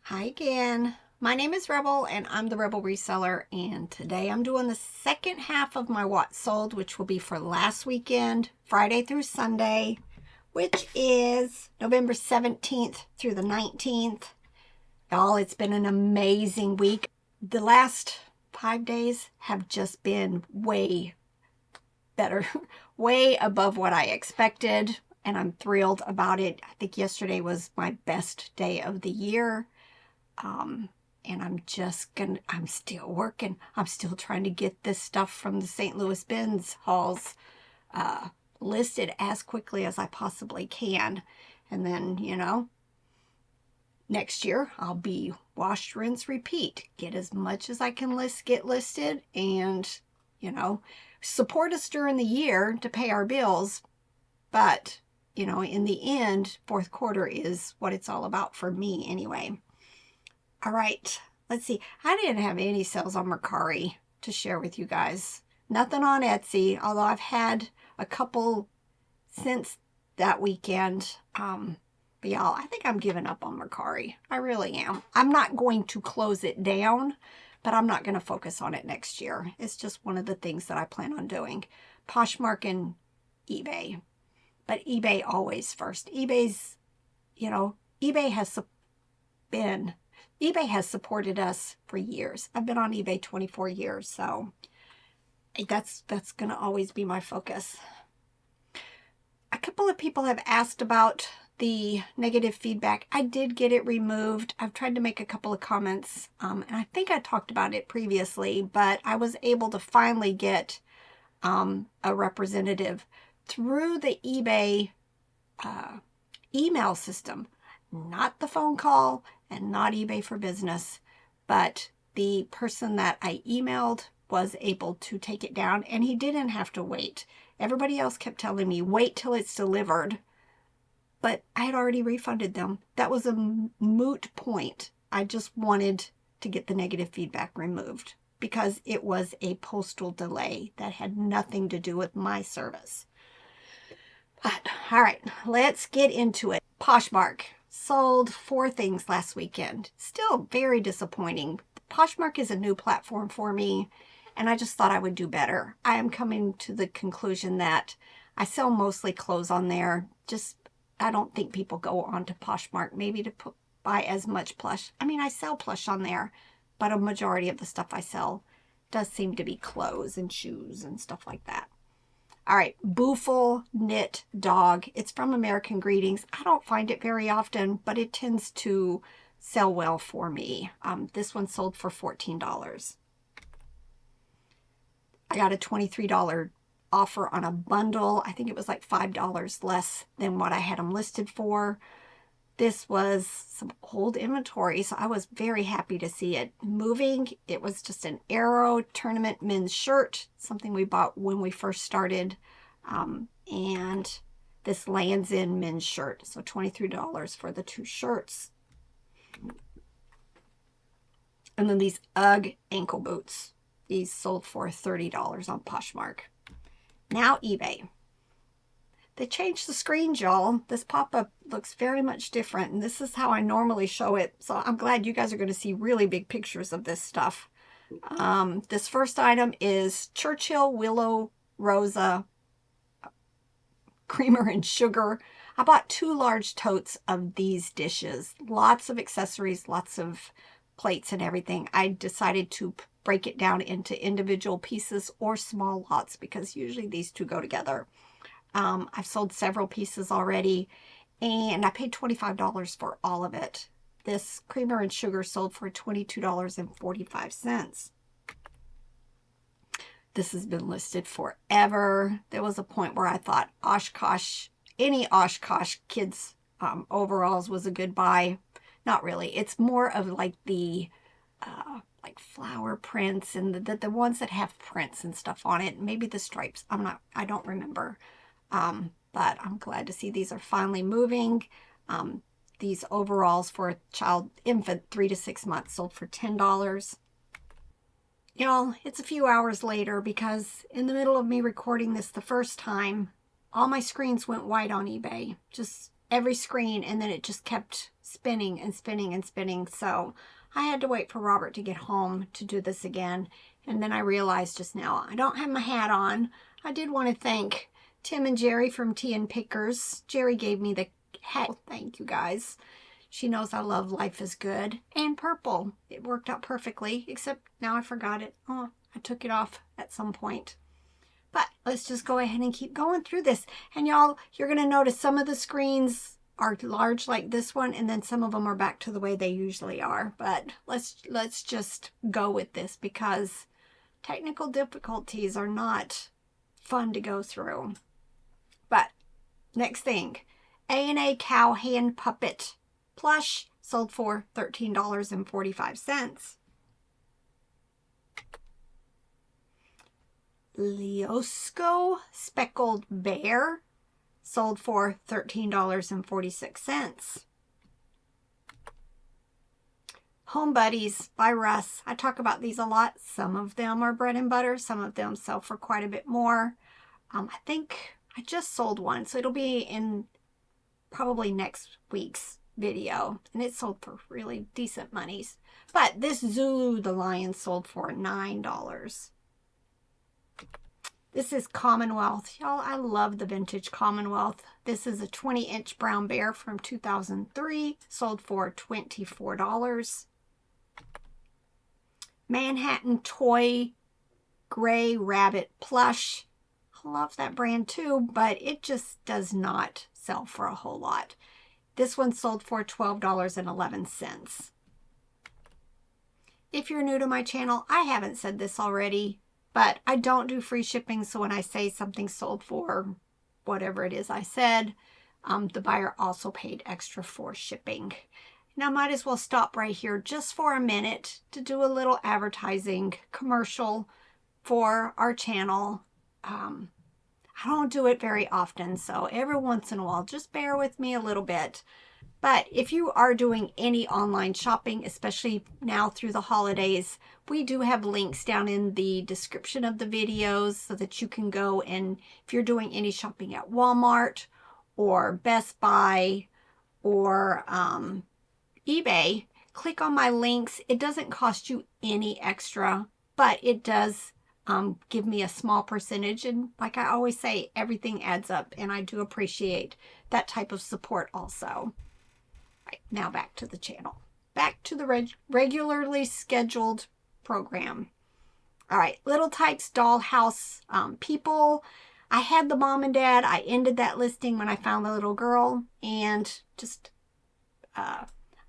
Hi again. My name is Rebel and I'm the Rebel Reseller, and today I'm doing the second half of my What Sold, which will be for last weekend, Friday through Sunday, which is November 17th through the 19th. Y'all, it's been an amazing week. The last 5 days have just been way better, way above what I expected, and I'm thrilled about it. I think yesterday was my best day of the year. And I'm still working. I'm still trying to get this stuff from the St. Louis bins hauls listed as quickly as I possibly can. And then, next year I'll be wash, rinse, repeat. Get as much as I can get listed and, support us during the year to pay our bills. But, in the end, fourth quarter is what it's all about for me anyway. All right, let's see. I didn't have any sales on Mercari to share with you guys. Nothing on Etsy, although I've had a couple since that weekend. But y'all, I think I'm giving up on Mercari. I really am. I'm not going to close it down, but I'm not going to focus on it next year. It's just one of the things that I plan on doing. Poshmark and eBay. But eBay always first. eBay has supported us for years. I've been on eBay 24 years, so that's going to always be my focus. A couple of people have asked about the negative feedback. I did get it removed. I've tried to make a couple of comments, and I think I talked about it previously, but I was able to finally get a representative through the eBay email system. Not the phone call and not eBay for Business, but the person that I emailed was able to take it down, and he didn't have to wait. Everybody else kept telling me, wait till it's delivered, but I had already refunded them. That was a moot point. I just wanted to get the negative feedback removed because it was a postal delay that had nothing to do with my service. But, all right, let's get into it. Poshmark. Sold 4 things last weekend. Still very disappointing. Poshmark is a new platform for me, and I just thought I would do better. I am coming to the conclusion that I sell mostly clothes on there. I don't think people go onto Poshmark maybe to buy as much plush. I mean, I sell plush on there, but a majority of the stuff I sell does seem to be clothes and shoes and stuff like that. All right, Boofle Knit Dog. It's from American Greetings. I don't find it very often, but it tends to sell well for me. This one sold for $14. I got a $23 offer on a bundle. I think it was like $5 less than what I had them listed for. This was some old inventory, so I was very happy to see it moving. It was just an Arrow Tournament men's shirt, something we bought when we first started. And this Lands In men's shirt, so $23 for the 2 shirts. And then these UGG ankle boots. These sold for $30 on Poshmark. Now eBay. They changed the screens, y'all. This pop-up looks very much different, and this is how I normally show it. So I'm glad you guys are going to see really big pictures of this stuff. This first item is Churchill Willow Rosa Creamer and Sugar. I bought 2 large totes of these dishes. Lots of accessories, lots of plates and everything. I decided to break it down into individual pieces or small lots because usually these two go together. I've sold several pieces already, and I paid $25 for all of it. This Creamer and Sugar sold for $22.45. This has been listed forever. There was a point where I thought Oshkosh, any Oshkosh kids overalls was a good buy. Not really. It's more of like the like flower prints and the ones that have prints and stuff on it. Maybe the stripes. I don't remember. But I'm glad to see these are finally moving. These overalls for a infant 3 to 6 months sold for $10. Y'all, it's a few hours later because in the middle of me recording this the first time, all my screens went white on eBay. Just every screen, and then it just kept spinning and spinning and spinning. So I had to wait for Robert to get home to do this again. And then I realized just now, I don't have my hat on. I did want to thank Tim and Jerry from Tea and Pickers. Jerry gave me the hat. Thank you guys. She knows I love Life is Good and purple. It worked out perfectly, except now I forgot it. Oh, I took it off at some point. But let's just go ahead and keep going through this. And y'all, you're going to notice some of the screens are large like this one, and then some of them are back to the way they usually are. But let's just go with this, because technical difficulties are not fun to go through. But next thing, A&A Cow Hand Puppet Plush sold for $13.45. Leosco Speckled Bear sold for $13.46. Home Buddies by Russ. I talk about these a lot. Some of them are bread and butter. Some of them sell for quite a bit more. I think I just sold one, so it'll be in probably next week's video. And it sold for really decent monies. But this Zulu the Lion sold for $9. This is Commonwealth. Y'all, I love the vintage Commonwealth. This is a 20-inch brown bear from 2003. Sold for $24. Manhattan Toy Gray Rabbit Plush. I love that brand too, but it just does not sell for a whole lot. This one sold for $12.11. If you're new to my channel, I haven't said this already, but I don't do free shipping, so when I say something sold for whatever it is I said, the buyer also paid extra for shipping. Now, I might as well stop right here just for a minute to do a little advertising commercial for our channel. I don't do it very often, so every once in a while, just bear with me a little bit. But if you are doing any online shopping, especially now through the holidays, we do have links down in the description of the videos so that you can go, and if you're doing any shopping at Walmart or Best Buy or eBay, click on my links. It doesn't cost you any extra, but it does give me a small percentage. And like I always say, everything adds up, and I do appreciate that type of support also. Right, now back to the channel. Back to the regularly scheduled program. All right, Little Tykes Dollhouse People. I had the mom and dad. I ended that listing when I found the little girl, and just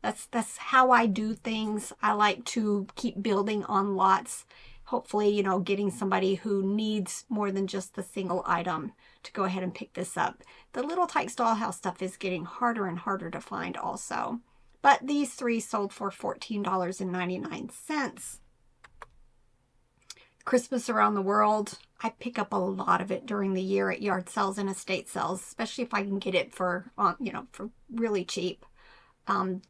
that's how I do things. I like to keep building on lots. Hopefully, you know, getting somebody who needs more than just the single item to go ahead and pick this up. The Little Tykes Dollhouse stuff is getting harder and harder to find also. But these three sold for $14.99. Christmas Around the World. I pick up a lot of it during the year at yard sales and estate sales, especially if I can get it for, for really cheap.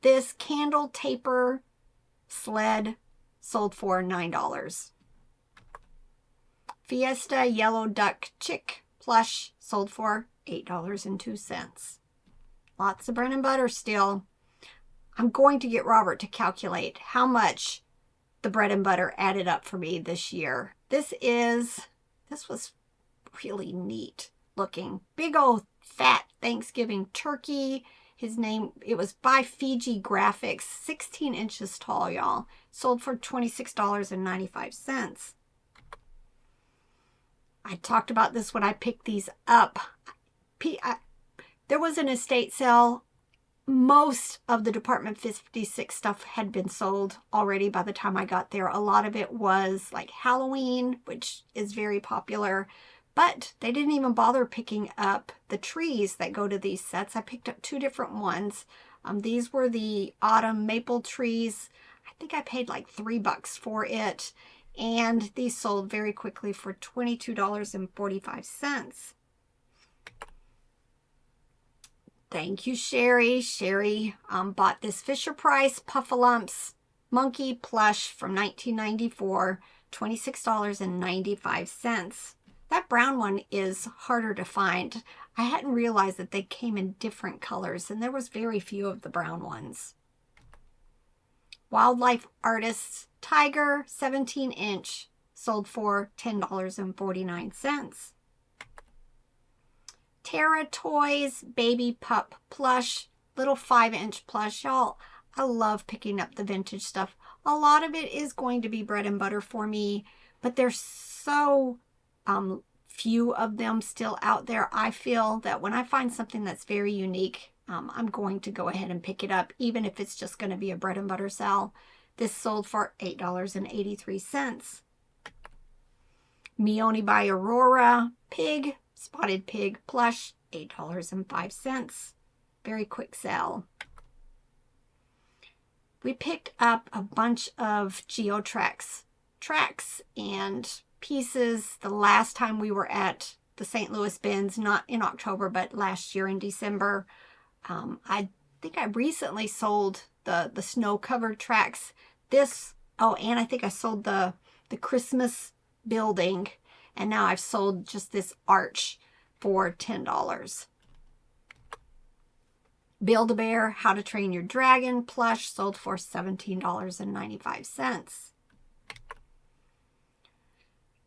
This candle taper sled sold for $9. Fiesta Yellow Duck Chick Plush sold for $8.02. Lots of bread and butter still. I'm going to get Robert to calculate how much the bread and butter added up for me this year. This was really neat looking. Big old fat Thanksgiving turkey. It was by Fiji Graphics, 16 inches tall, y'all. Sold for $26.95. I talked about this when I picked these up. There was an estate sale. Most of the Department 56 stuff had been sold already by the time I got there. A lot of it was like Halloween, which is very popular. But they didn't even bother picking up the trees that go to these sets. I picked up two different ones. These were the autumn maple trees. I think I paid like $3 for it. And these sold very quickly for $22.45. Thank you, Sherry. Sherry bought this Fisher-Price Puffalumps Monkey Plush from 1994, $26.95. That brown one is harder to find. I hadn't realized that they came in different colors, and there was very few of the brown ones. Wildlife Artists Tiger 17-inch sold for $10.49. Terra Toys Baby Pup Plush, little 5-inch plush. Y'all, I love picking up the vintage stuff. A lot of it is going to be bread and butter for me, but there's so few of them still out there. I feel that when I find something that's very unique, I'm going to go ahead and pick it up, even if it's just going to be a bread and butter sale. This sold for $8.83. Meoni by Aurora Pig, Spotted Pig Plush, $8.05. Very quick sale. We picked up a bunch of GeoTrax tracks and pieces the last time we were at the St. Louis bins, not in October, but last year in December. I think I recently sold the snow-covered tracks. And I think I sold the Christmas building, and now I've sold just this arch for $10. Build-A-Bear How to Train Your Dragon plush sold for $17.95.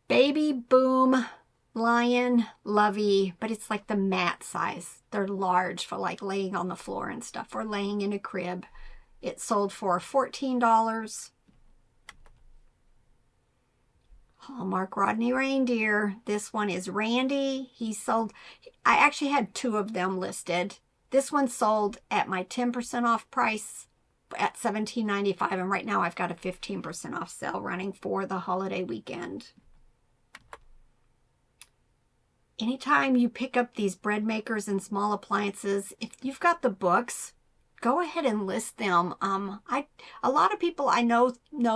Baby Boom Lion Lovey, but it's like the mat size. They're large for like laying on the floor and stuff, or laying in a crib. It sold for $14. Hallmark Rodney Reindeer. This one is Randy. I actually had two of them listed. This one sold at my 10% off price at $17.95, and right now I've got a 15% off sale running for the holiday weekend. Anytime you pick up these bread makers and small appliances, if you've got the books, go ahead and list them. A lot of people I know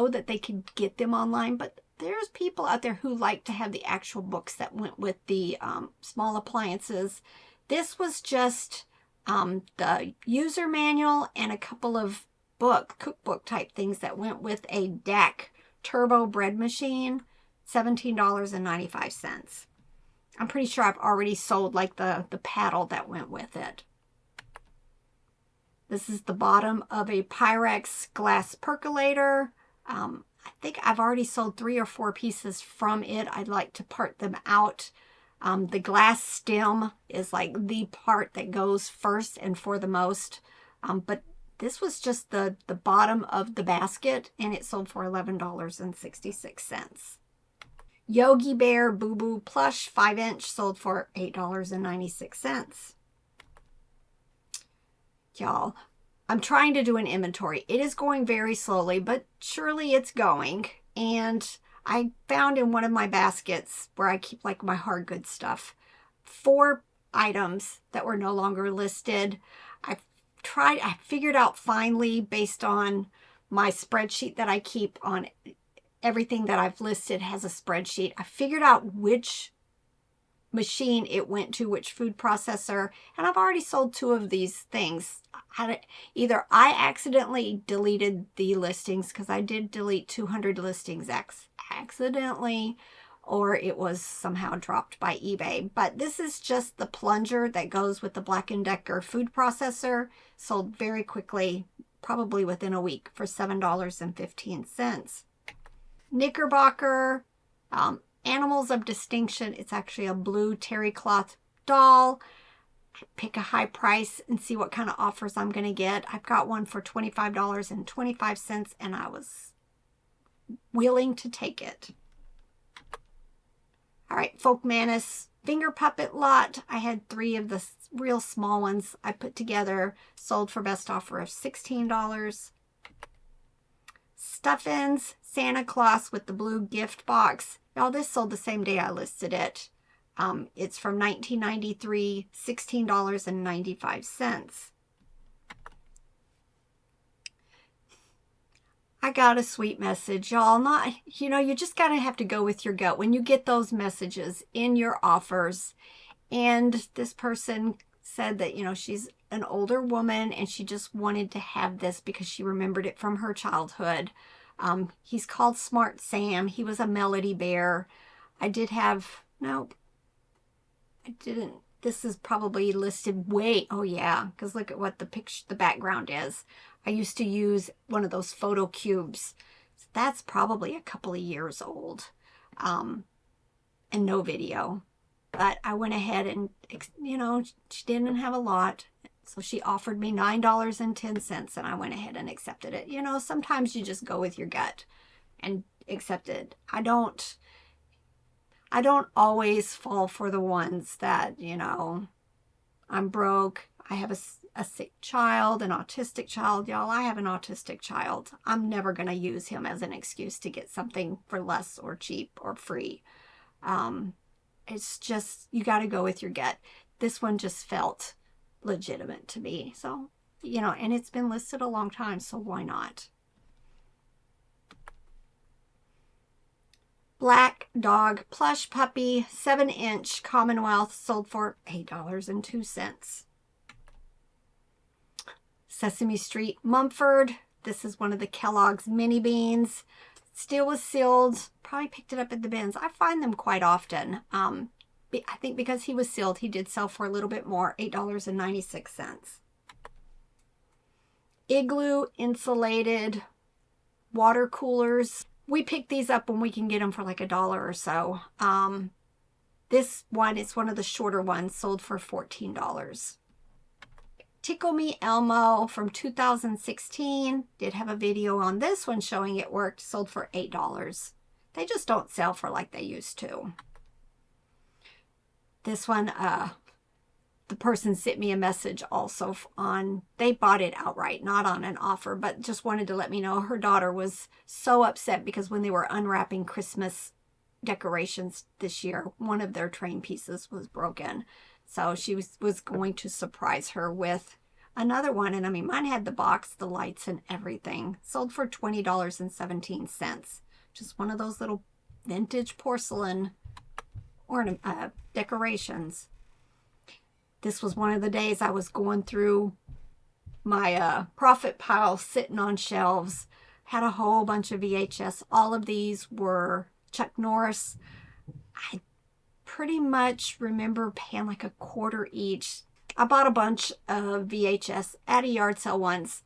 that they can get them online, but there's people out there who like to have the actual books that went with the small appliances. This was just the user manual and a couple of cookbook type things that went with a DAC turbo bread machine, $17.95. I'm pretty sure I've already sold like the paddle that went with it. This is the bottom of a Pyrex glass percolator. I think I've already sold 3 or 4 pieces from it. I'd like to part them out. The glass stem is like the part that goes first and for the most. But this was just the bottom of the basket, and it sold for $11.66. Yogi Bear Boo Boo Plush 5-inch sold for $8.96. Y'all, I'm trying to do an inventory. It is going very slowly, but surely it's going. And I found in one of my baskets where I keep like my hard goods stuff, 4 items that were no longer listed. I figured out finally, based on my spreadsheet that I keep on everything that I've listed has a spreadsheet. I figured out which machine it went to, which food processor, and I've already sold 2 of these things. Either I accidentally deleted the listings, because I did delete 200 listings accidentally, or it was somehow dropped by eBay. But this is just the plunger that goes with the Black & Decker food processor. Sold very quickly, probably within a week, for $7.15. Knickerbocker Animals of Distinction. It's actually a blue terry cloth doll. I pick a high price and see what kind of offers I'm going to get. I've got one for $25.25, and I was willing to take it. All right, Folk Manus Finger Puppet Lot. I had 3 of the real small ones I put together. Sold for best offer of $16. Stuffins Santa Claus with the blue gift box. Y'all, this sold the same day I listed it. It's from 1993, $16.95. I got a sweet message, y'all. You just gotta have to go with your gut when you get those messages in your offers. And this person said that, she's an older woman and she just wanted to have this because she remembered it from her childhood. He's called Smart Sam. He was a Melody Bear. I did have, I didn't, this is probably listed way, oh yeah, because look at what the picture, the background is. I used to use one of those photo cubes. So that's probably a couple of years old, and no video. But I went ahead and, you know, she didn't have a lot. So she offered me $9.10 and I went ahead and accepted it. You know, sometimes you just go with your gut and accept it. I don't always fall for the ones that, you know, I'm broke. I have a sick child, an autistic child. Y'all, I have an autistic child. I'm never going to use him as an excuse to get something for less or cheap or free. It's just, you got to go with your gut. This one just felt legitimate to me. So, you know, and it's been listed a long time, so why not? Black dog plush puppy, 7-inch Commonwealth, sold for $8.02. Sesame Street Mumford. This is one of the Kellogg's mini beans. Still was sealed. Probably picked it up at the bins. I find them quite often. I think because he was sealed, he did sell for a little bit more, $8.96. Igloo insulated water coolers. We pick these up when we can get them for like $1 or so. This one is one of the shorter ones, sold for $14. Tickle Me Elmo from 2016. Did have a video on this one showing it worked, sold for $8. They just don't sell for like they used to. This one, the person sent me a message also on, they bought it outright, not on an offer, but just wanted to let me know her daughter was so upset because when they were unwrapping Christmas decorations this year, one of their train pieces was broken. So she was going to surprise her with another one. And I mean, mine had the box, the lights and everything. Sold for $20.17. Just one of those little vintage porcelain decorations. This was one of the days I was going through my profit pile sitting on shelves. Had a whole bunch of VHS. All of these were Chuck Norris. I pretty much remember paying like $0.25 each. I bought a bunch of VHS at a yard sale once.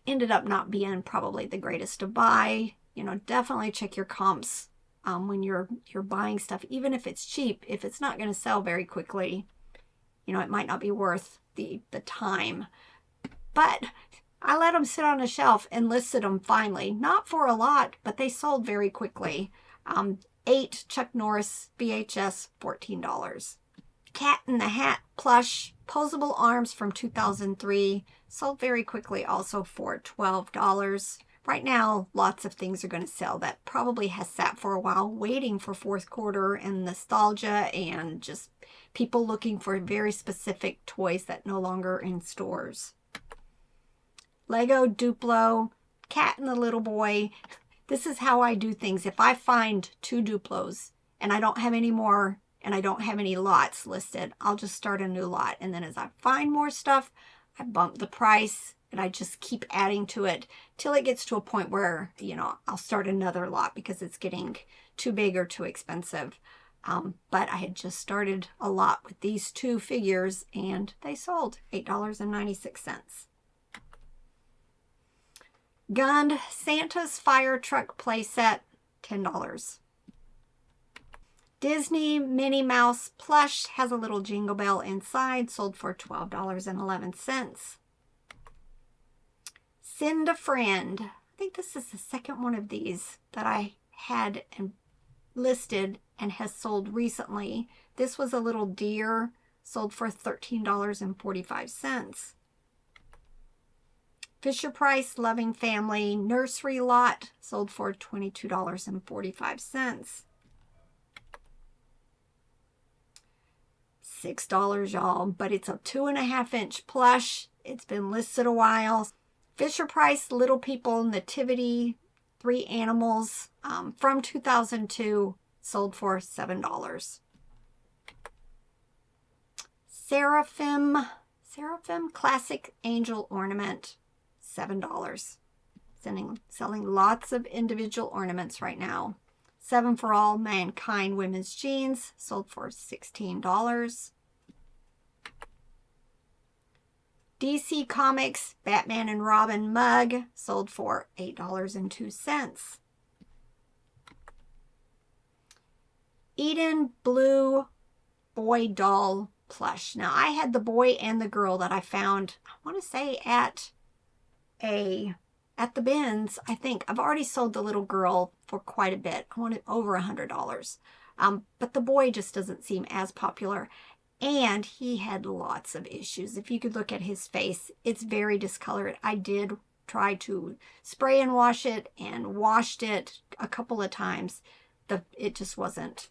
Ended up not being probably the greatest to buy. You know, definitely check your comps when you're buying stuff, even if it's cheap. If it's not going to sell very quickly, you know, it might not be worth the time. But I let them sit on a shelf and listed them finally. Not for a lot, but they sold very quickly. 8 Chuck Norris VHS, $14. Cat in the Hat plush posable arms from 2003, sold very quickly also for $12. Right now, lots of things are going to sell that probably has sat for a while waiting for fourth quarter and nostalgia and just people looking for very specific toys that no longer in stores. Lego Duplo, Cat and the Little Boy. This is how I do things. If I find 2 Duplos and I don't have any more and I don't have any lots listed, I'll just start a new lot. And then as I find more stuff, I bump the price and I just keep adding to it till it gets to a point where, you know, I'll start another lot because it's getting too big or too expensive. But I had just started a lot with these 2 figures and they sold $8.96. Gund Santa's Fire Truck playset, $10. Disney Minnie Mouse plush has a little jingle bell inside, sold for $12.11. Send a Friend. I think this is the second one of these that I had and listed and has sold recently. This was a little deer, sold for $13.45. Fisher Price Loving Family nursery lot, sold for $22.45. $6, y'all, but it's a 2.5-inch plush. It's been listed a while. Fisher Price Little People Nativity, 3 animals, from 2002, sold for $7. Seraphim Classic Angel Ornament, $7. Selling lots of individual ornaments right now. 7 for All Mankind women's jeans sold for $16. DC Comics Batman and Robin mug sold for $8.02. Eden Blue boy doll plush. Now I had the boy and the girl that I found, I want to say at the bins. I think I've already sold the little girl for quite a bit. I wanted over $100. But the boy just doesn't seem as popular. And he had lots of issues. If you could look at his face, it's very discolored. I did try to spray and wash it and washed it a couple of times. It just wasn't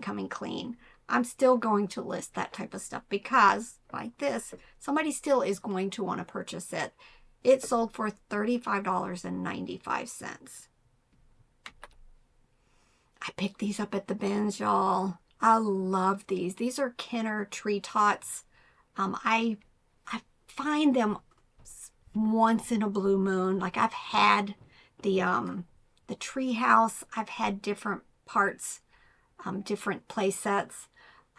coming clean. I'm still going to list that type of stuff because, like this, somebody still is going to want to purchase it. It sold for $35.95. I picked these up at the bins, y'all. I love these. These are Kenner tree tots. I find them once in a blue moon. Like I've had the tree house. I've had different parts, different play sets.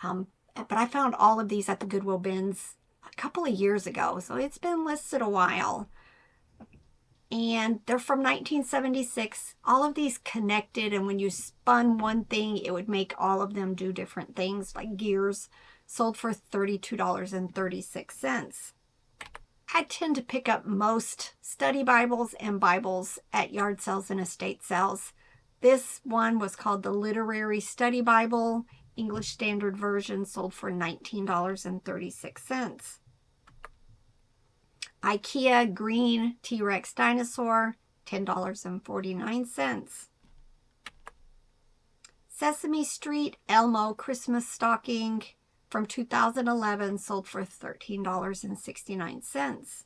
But I found all of these at the Goodwill bins a couple of years ago. So it's been listed a while. And they're from 1976. All of these connected, and when you spun one thing, it would make all of them do different things, like gears. Sold for $32.36. I tend to pick up most study Bibles and Bibles at yard sales and estate sales. This one was called the Literary Study Bible, English Standard Version, sold for $19.36. IKEA Green T-Rex Dinosaur, $10.49. Sesame Street Elmo Christmas Stocking from 2011 sold for $13.69.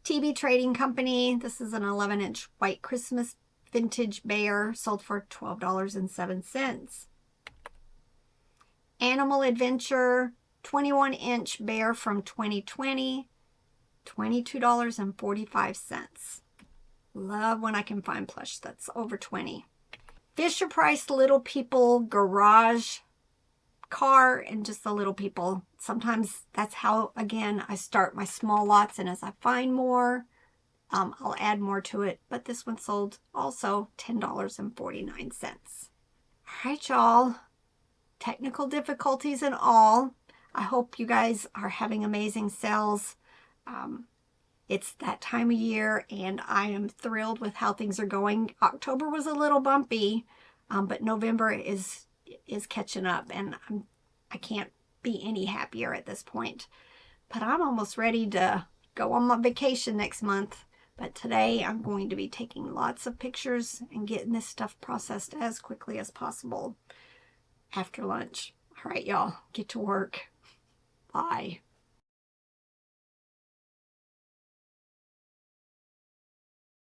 TB Trading Company, this is an 11-inch white Christmas vintage bear, sold for $12.07. Animal Adventure 21-inch bear from 2020, $22.45. Love when I can find plush that's over 20. Fisher Price Little People garage car and just the little people. Sometimes that's how, again, I start my small lots, and as I find more, I'll add more to it. But this one sold also $10.49. All right, y'all. Technical difficulties and all. I hope you guys are having amazing sales. It's that time of year, and I am thrilled with how things are going. October was a little bumpy, but November is catching up, and I can't be any happier at this point. But I'm almost ready to go on my vacation next month. But today I'm going to be taking lots of pictures and getting this stuff processed as quickly as possible after lunch. All right, y'all, get to work. Bye.